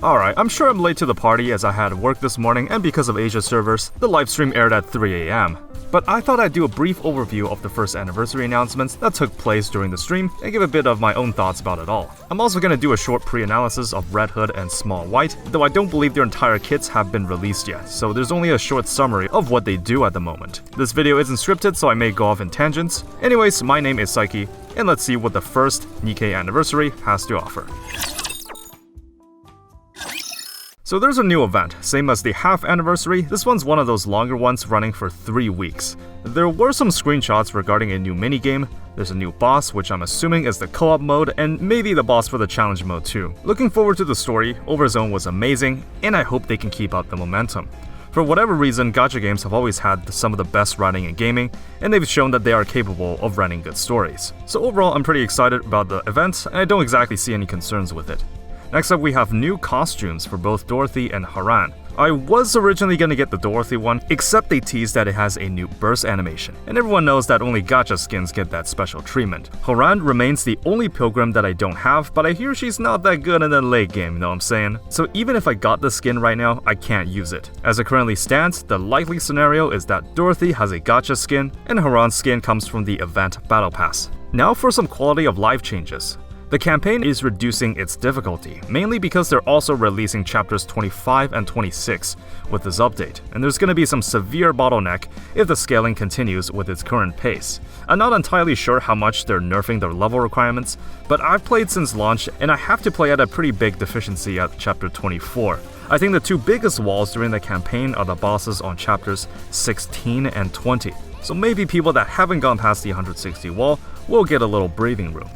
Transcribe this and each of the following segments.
Alright, I'm sure I'm late to the party as I had work this morning, and because of Asia servers, the livestream aired at 3 AM. But I thought I'd do a brief overview of the first anniversary announcements that took place during the stream and give a bit of my own thoughts about it all. I'm also gonna do a short pre-analysis of Red Hood and Smol White, though I don't believe their entire kits have been released yet, so there's only a short summary of what they do at the moment. This video isn't scripted, so I may go off in tangents. Anyways, my name is Psyche, and let's see what the first Nikke anniversary has to offer. So there's a new event, same as the half anniversary. This one's one of those longer ones running for 3 weeks. There were some screenshots regarding a new minigame, there's a new boss which I'm assuming is the co-op mode, and maybe the boss for the challenge mode too. Looking forward to the story, Overzone was amazing, and I hope they can keep up the momentum. For whatever reason, gacha games have always had some of the best writing in gaming, and they've shown that they are capable of writing good stories. So overall, I'm pretty excited about the event, and I don't exactly see any concerns with it. Next up, we have new costumes for both Dorothy and Haran. I was originally gonna get the Dorothy one, except they teased that it has a new burst animation, and everyone knows that only gacha skins get that special treatment. Haran remains the only pilgrim that I don't have, but I hear she's not that good in the late game, you know what I'm saying? So even if I got the skin right now, I can't use it. As it currently stands, the likely scenario is that Dorothy has a gacha skin, and Haran's skin comes from the event Battle Pass. Now for some quality of life changes. The campaign is reducing its difficulty, mainly because they're also releasing chapters 25 and 26 with this update, and there's going to be some severe bottleneck if the scaling continues with its current pace. I'm not entirely sure how much they're nerfing their level requirements, but I've played since launch and I have to play at a pretty big deficiency at chapter 24. I think the two biggest walls during the campaign are the bosses on chapters 16 and 20, so maybe people that haven't gone past the 160 wall will get a little breathing room.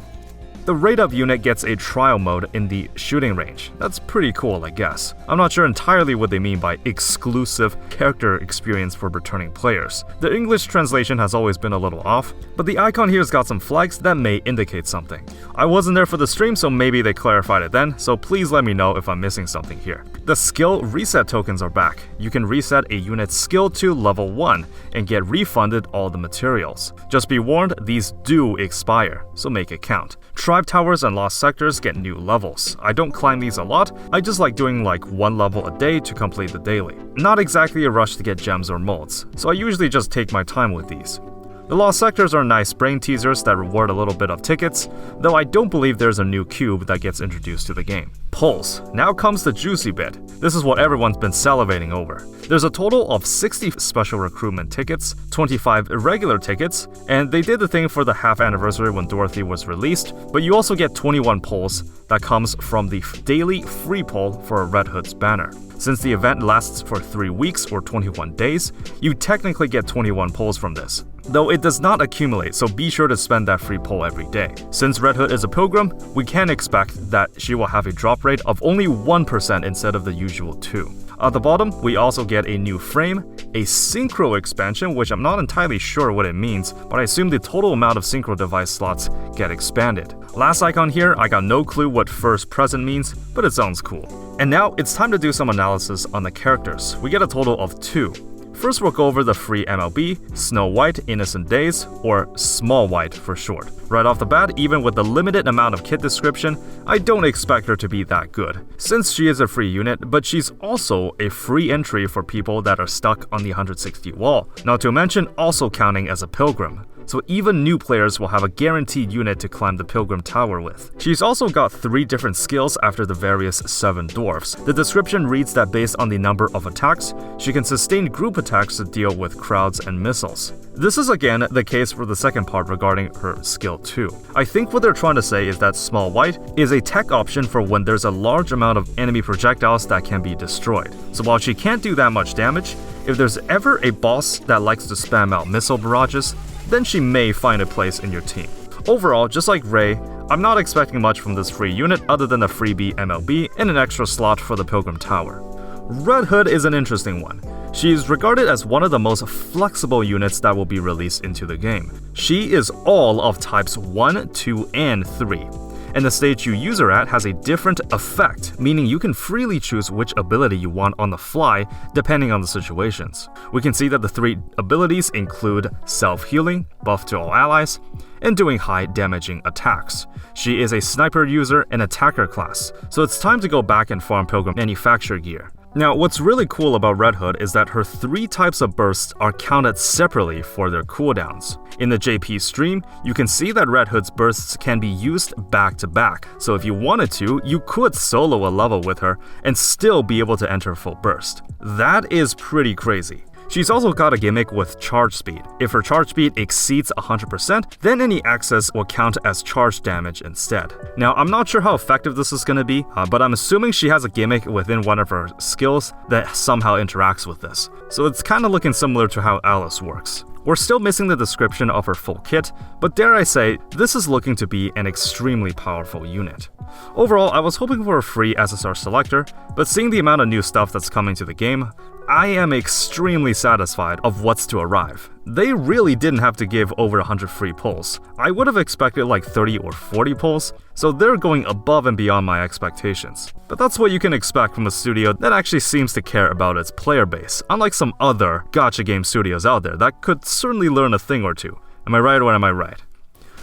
The Raid Up unit gets a trial mode in the shooting range. That's pretty cool, I guess. I'm not sure entirely what they mean by exclusive character experience for returning players. The English translation has always been a little off, but the icon here's got some flags that may indicate something. I wasn't there for the stream, so maybe they clarified it then, so please let me know if I'm missing something here. The skill reset tokens are back. You can reset a unit's skill to level 1 and get refunded all the materials. Just be warned, these do expire, so make it count. Tribe towers and lost sectors get new levels. I don't climb these a lot, I just like doing like 1 level a day to complete the daily. Not exactly a rush to get gems or molds, so I usually just take my time with these. The lost sectors are nice brain teasers that reward a little bit of tickets, though I don't believe there's a new cube that gets introduced to the game. Pulse. Now comes the juicy bit. This is what everyone's been salivating over. There's a total of 60 special recruitment tickets, 25 regular tickets, and they did the thing for the half anniversary when Dorothy was released, but you also get 21 pulls that comes from the daily free pull for a Red Hood's banner. Since the event lasts for 3 weeks or 21 days, you technically get 21 pulls from this. Though it does not accumulate, so be sure to spend that free pull every day. Since Red Hood is a pilgrim, we can expect that she will have a drop rate of only 1% instead of the usual 2%. At the bottom, we also get a new frame, a synchro expansion, which I'm not entirely sure what it means, but I assume the total amount of synchro device slots get expanded. Last icon here, I got no clue what first present means, but it sounds cool. And now it's time to do some analysis on the characters. We get a total of 2. First, we'll go over the free MLB, Snow White Innocent Days, or Smol White for short. Right off the bat, even with the limited amount of kit description, I don't expect her to be that good, since she is a free unit, but she's also a free entry for people that are stuck on the 160 wall, not to mention also counting as a pilgrim. So even new players will have a guaranteed unit to climb the Pilgrim Tower with. She's also got 3 different skills after the various 7 dwarfs. The description reads that based on the number of attacks, she can sustain group attacks to deal with crowds and missiles. This is again the case for the second part regarding her skill 2. I think what they're trying to say is that Smol White is a tech option for when there's a large amount of enemy projectiles that can be destroyed. So while she can't do that much damage, if there's ever a boss that likes to spam out missile barrages, then she may find a place in your team. Overall, just like Ray, I'm not expecting much from this free unit other than a freebie MLB and an extra slot for the Pilgrim Tower. Red Hood is an interesting one. She is regarded as one of the most flexible units that will be released into the game. She is all of types 1, 2, and 3. and the stage you use her at has a different effect, meaning you can freely choose which ability you want on the fly depending on the situations. We can see that the 3 abilities include self-healing, buff to all allies, and doing high damaging attacks. She is a sniper user and attacker class, so it's time to go back and farm Pilgrim manufacturer gear. Now, what's really cool about Red Hood is that her 3 types of bursts are counted separately for their cooldowns. In the JP stream, you can see that Red Hood's bursts can be used back to back, so if you wanted to, you could solo a level with her and still be able to enter full burst. That is pretty crazy. She's also got a gimmick with charge speed. If her charge speed exceeds 100%, then any access will count as charge damage instead. Now, I'm not sure how effective this is going to be, but I'm assuming she has a gimmick within one of her skills that somehow interacts with this. So it's kind of looking similar to how Alice works. We're still missing the description of her full kit, but dare I say, this is looking to be an extremely powerful unit. Overall, I was hoping for a free SSR selector, but seeing the amount of new stuff that's coming to the game, I am extremely satisfied of what's to arrive. They really didn't have to give over 100 free pulls. I would have expected like 30 or 40 pulls, so they're going above and beyond my expectations. But that's what you can expect from a studio that actually seems to care about its player base, unlike some other gacha game studios out there that could certainly learn a thing or two. Am I right or am I right?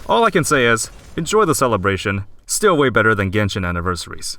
All I can say is, enjoy the celebration, still way better than Genshin anniversaries.